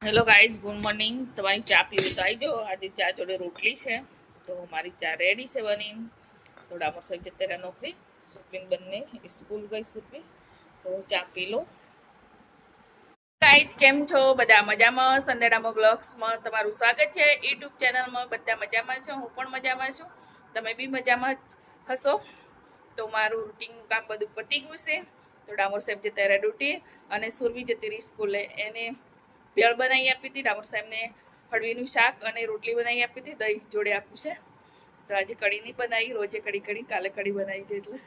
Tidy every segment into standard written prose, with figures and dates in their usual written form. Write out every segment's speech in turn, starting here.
Hello guys, good morning. તમારી ચા PV તો આવી જાઓ. આજે ચા જોડે રોટલી છે, તો મારી ચા રેડી છે બની. તો ડામર સાહેબ જતે રહ્યા નોકરી, સુરબીન બંને સ્કૂલ ગઈ સુરબી, તો ચા પી લો. ગાઈઝ, કેમ છો? બધા મજામાં? સંદેડામાં બ્લોગ્સમાં તમારું સ્વાગત છે. યુટ્યુબ ચેનલમાં બધા મજામાં છો, હું પણ મજામાં છું, તમે બી મજામાં હશો. તો મારું રૂટીનનું કામ બધું પતી ગયું છે. તો ડામર સાહેબ જતા રહ્યા ડ્યુટી અને સુરભી જતી રહી સ્કૂલે. એને ભેળ બનાવી આપી હતી ડામર સાહેબને, હળવીનું શાક અને રોટલી બનાવી આપી હતી, દહીં જોડે આપ્યું છે. તો આજે કઢી નહીં બનાવી, રોજે કઢી કાલે કઢી બનાવી હતી. એટલે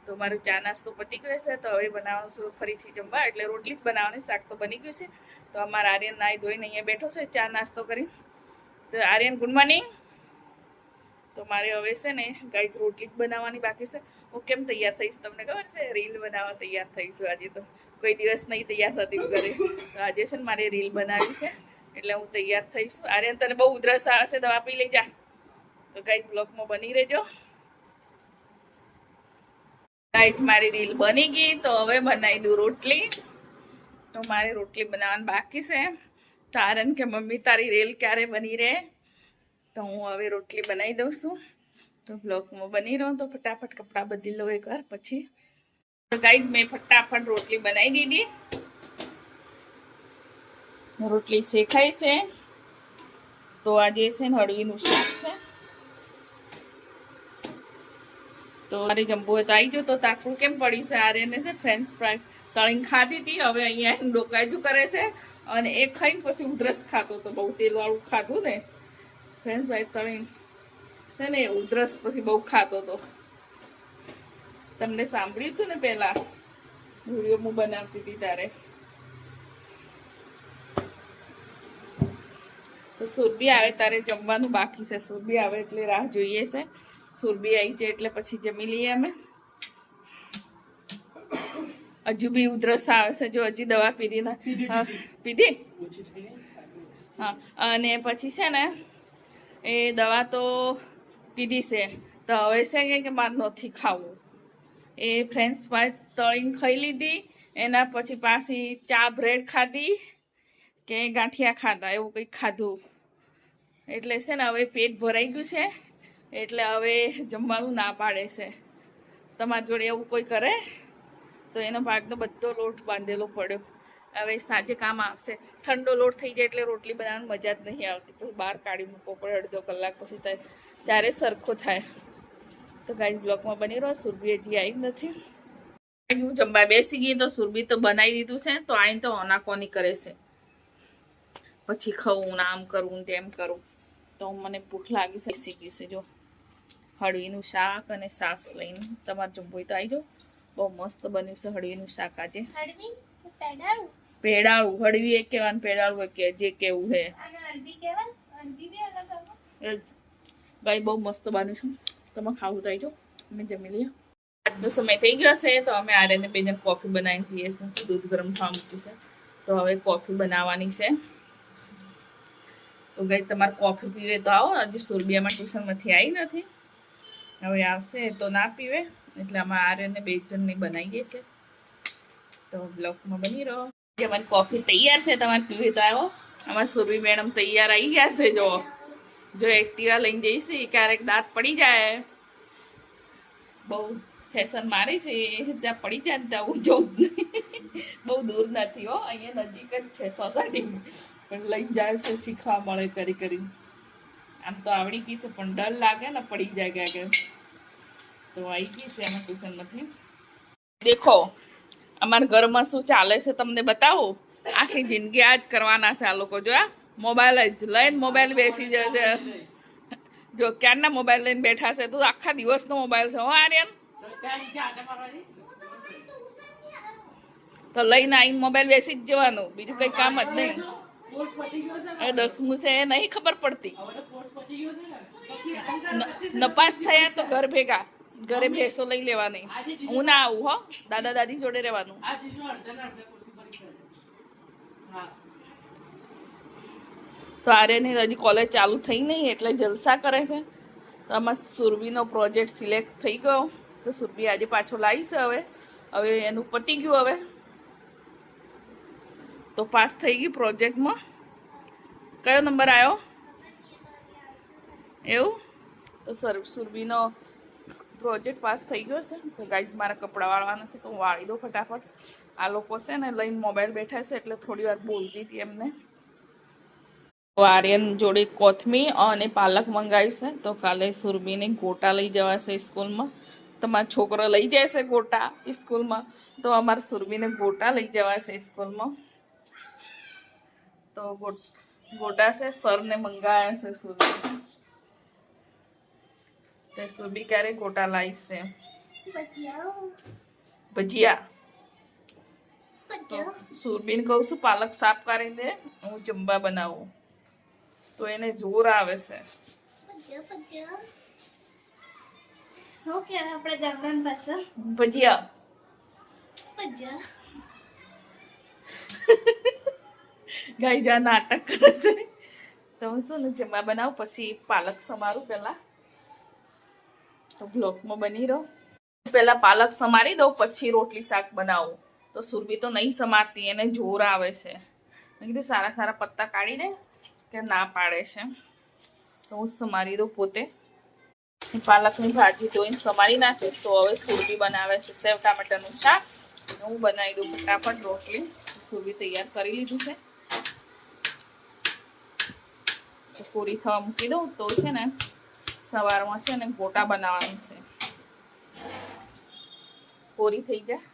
તો મારો ચા નાસ્તો પતી ગયો છે. તો હવે બનાવશું ફરીથી જમવા, એટલે રોટલી જ બનાવવાની, શાક તો બની ગયું છે. તો અમારા આર્યન નાહી ધોઈને અહીંયા બેઠો છે ચા નાસ્તો કરી. તો આર્યન, ગુડ મોર્નિંગ. તો મારે હવે છે ને ગાઈસ રોટલી જ બનાવવાની બાકી છે. હું કેમ તૈયાર થઈશ તમને ખબર છે? રીલ બનાવવા તૈયાર થઈશું આજે. તો કોઈ દિવસ નહીં તૈયાર થતી ઘરે, તો આજે છે ને મારે રીલ બનાવી છે, એટલે હું તૈયાર થઈશું. આર્યન, તને બહુ ઉધરસ આવશે, દવા પી લઈ જા. તો ગાઈસ બ્લોગમાં બની રહેજો. ગાઈસ મારી રીલ બની ગઈ, તો હવે બનાવી દઉં રોટલી. તો મારે રોટલી બનાવવાની બાકી છે. તો આર્યન કે મમ્મી તારી રીલ ક્યારે બની રહે? તો હું હવે રોટલી બનાવી દઉં છું. તો બ્લોગમાં બની રહો. તો ફટાફટ કપડાં બદલી લો એકવાર પછી. તો ગાઈઝ મેં ફટાફટ રોટલી બનાવી દીધી. રોટલી શેકાઈ છે. તો આજે છે ને હળવીનું શાક છે. તો મારે જમવું હોય તો આવી જાઓ. તો તાસરું કેમ પડ્યું છે? આર્યને છે ફ્રેન્ચ ફ્રાય તળીને ખાધી હતી, હવે અહીંયા ડોકાજુ કરે છે અને એ ખાઈને પછી ઉધરસ ખાતો તો, બહુ તેલવાળું ખાધું ને ફ્રેન્ચ ફ્રાય તળીને છે ને, ઉધરસ પછી બહુ ખાતો તો. તમને સાંભળ્યું હતું ને પહેલા વિડીયો હું બનાવતી હતી ત્યારે. તો સુરભી આવે તારે જમવાનું બાકી છે. સુરભી આવે એટલે રાહ જોઈએ છે. સુરભી આવી જાય એટલે પછી જમી લઈએ અમે. હજુ બી ઉધરસ આવે છે, જો હજી દવા પીધી ના પીધી. હા, અને પછી છે ને એ દવા તો પીધી છે. તો હવે છે કે મારે નથી ખાવું. એ ફ્રેન્ચ ફ્રાય તળીને ખાઈ લીધી, એના પછી પાછી ચા બ્રેડ ખાધી કે ગાંઠિયા ખાધા, એવું કંઈક ખાધું. એટલે છે ને હવે પેટ ભરાઈ ગયું છે, એટલે હવે જમવાનું ના પાડે છે. તમારી જોડે એવું કોઈ કરે તો એનો ભાગનો બધો લોટ બાંધેલો પડ્યો. હવે સાંજે કામ આવશે. ઠંડો લોટ થઈ જાય એટલે રોટલી બનાવવાની મજા જ નહીં આવતી. પછી બહાર કાઢી મૂકવો પડે, અડધો કલાક પછી થાય ત્યારે સરખો થાય. તો ગાઈસ બ્લોગમાં બની રહો. સુરભી હજી આવી નથી. હું જમવા બેસી ગઈ તો સુરભી તો બનાવી દીધું છે. તો આઈને તો ઓનાકોની કરે છે, પછી ખાવું આમ કરવું તેમ કરું. તો મને ભૂખ લાગી છે, શીખી છે. જો હળવીનું શાક અને સાસ લઈને તમારે જમવું હોય તો આવી જાઓ. બહુ મસ્ત બન્યું છે હળવીનું શાક આજે. પેડાળું, હળવી એક કહેવાનું, પેડાળું કે જે કેવું છે. ગાય બહુ મસ્ત બન્યું છે. તમે ખાવું તો આવી જાઓ, અમે જમી લઈએ. આજનો સમય થઈ ગયો છે, તો અમે આર્યને બે જણ કોફી બનાવીને પીએ છીએ. દૂધ ગરમ થવા મૂક્યું છે, તો હવે કોફી બનાવવાની છે. તો ગાય તમારે કોફી પીવે તો આવો. હજુ સુરબીયામાં ટ્યુશનમાંથી આવી નથી, હવે આવશે તો ના પીવે, એટલે અમે આર્યને બે જણની બનાવીએ છીએ. તો બ્લોગમાં બની રહો. અમારી કોફી તૈયાર છે, તમારે પીવી તો આવો. અમારા સુરભી મેડમ તૈયાર આવી ગયા છે. જો એક્ટિવા લઈને જઈશી, ક્યારેક દાંત પડી જાય, બહુ ફેશન મારી છે, ત્યાં પડી જાય ને ત્યાં હું જઉં જ નહીં. બહુ દૂર નથી હો, અહીંયા નજીક જ છે સોસાયટીમાં, પણ લઈને જાય છે, શીખવા મળે કરી કરીને. આમ તો આવડી ગઈ છે, પણ ડર લાગે ને પડી જાય ક્યાં. તો આવી ગઈ છે એમાં ટ્યુશનમાંથી. દેખો અમારા ઘરમાં શું ચાલે છે તમને બતાવું. આખી જિંદગી આ જ કરવાના છે આ લોકો. જો મોબાઈલ જ લઈને મોબાઈલ બેસી જશે. જો ક્યારના મોબાઈલ લઈને બેઠા છે. તું આખા દિવસનો મોબાઈલ છે હો આર્યન. તો લઈને આવીને મોબાઈલ બેસી જ જવાનું, બીજું કઈ કામ જ નહીં. હવે 10મું છે એ નહીં ખબર પડતી. નપાસ થયા તો ઘર ભેગા, ઘરે ભેંસો લઈ લેવાની. હું ના આવું હો, દાદા દાદી જોડે રહેવાનું. તો આર્યની હજી કોલેજ ચાલુ થઈ નહીં, એટલે જલસા કરે છે. તો આમાં સુરભીનો પ્રોજેક્ટ સિલેક્ટ થઈ ગયો, તો સુરભી આજે પાછો લાવી છે. હવે એનું પતી ગયું. હવે તો પાસ થઈ ગઈ પ્રોજેક્ટમાં. કયો નંબર આવ્યો એવું? તો સુરભીનો પ્રોજેક્ટ પાસ થઈ ગયો છે. તો ગાઈઝ મારા કપડાં વાળવાના છે તો હું વાળી દઉં ફટાફટ. આ લોકો છે ને લઈને મોબાઈલ બેઠા છે એટલે થોડી વાર બોલતી હતી એમને. તો આર્યન જોડે કોથમી અને પાલક મંગાવ્યું છે. તો કાલે સુરભીને ગોટા લઈ જવાશે સ્કૂલમાં. તમારો છોકરો લઈ જશે ગોટા સ્કૂલમાં, તો અમારે સુરભીને ગોટા લઈ જવાશે સ્કૂલમાં. તો ગોટા છે સરને મંગાવ્યા છે સુરભી. તો સુરભી ક્યારે ગોટા લાવીશ છે? ભજીયા. સુરભીને કહું છું પાલક સાફ કરી દે, હું જમવા બનાવું. તો એને જોર આવે છે. ભજીયા. ગાઈ જા નાટક કરે છે. તો હું શું ને જમવા બનાવું, પછી પાલક સમારું પેલા. તો બ્લોકમાં બની રહો. પેલા પાલક સમારી દઉં પછી રોટલી શાક બનાવું. તો સુરભી તો નહીં સમારતી, એને જોર આવે છે. મેં કીધું સારા સારા પત્તા કાઢી દે, કે ના પાડે છે. તો હું સમારી દઉં પોતે. પાલકની ભાજી ધોઈને સમારી નાખે. તો હવે સુરભી બનાવે છે સેવ ટામેટાનું શાક. હું બનાવી દઉં ફટાફટ રોટલી. સુરભી તૈયાર કરી લીધું છે. તો પૂરી થવા મૂકી દઉં. તો છે ને સવારમાં છે ને ગોટા બનાવવાનું છે. પૂરી થઈ જાય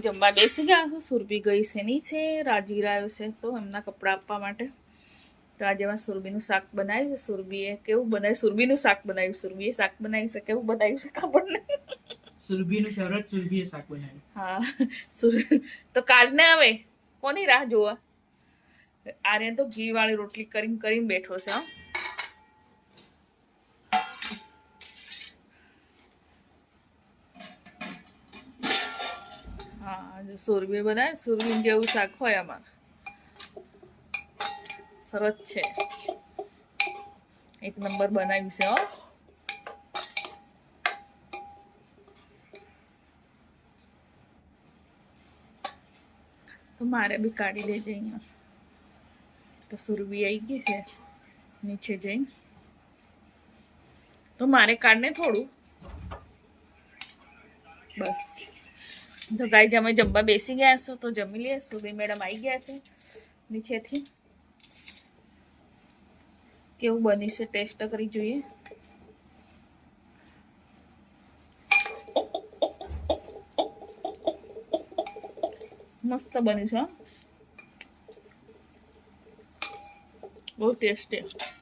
જમવા બેસી ગયા છું. સુરભી ગઈ છે નીચે, રાજવીર આવ્યો છે તો એમના કપડાં આપવા માટે. તો આજે મેં સુરભીનું શાક બનાવ્યું છે. સુરભીએ કેવું બનાવ્યું? સુરભીનું શાક બનાવ્યું. સુરભીએ શાક બનાવ્યું છે, કેવું બનાવ્યું છે ખબર નહીં. સુરભીનું ફેવરેટ સુરભીએ શાક બનાવ્યું. હા તો કાઢને આવે કોની રાહ જોવા. આર્યન તો ઘી વાળી રોટલી કરીને બેઠો છે. હા જો સુરભી બનાવે. સુરભી જેવું શાક હોય આમાં. સરસ છે, એક નંબર બનાવ્યું છે. તો મારે બી કાઢી દેજે અહીંયા. તો સુરભી આવી ગઈ છે નીચે જઈને. તો મારે કાઢને થોડું બસ. તો ગાઈ અમે જમવા બેસી ગયા છો તો જમી લઈએ. સુરભી મેડમ આવી ગયા છે નીચેથી. કેવું બન્યું છે ટેસ્ટ કરી જોઈએ. મસ્ત બન્યું છે, બહુ ટેસ્ટી.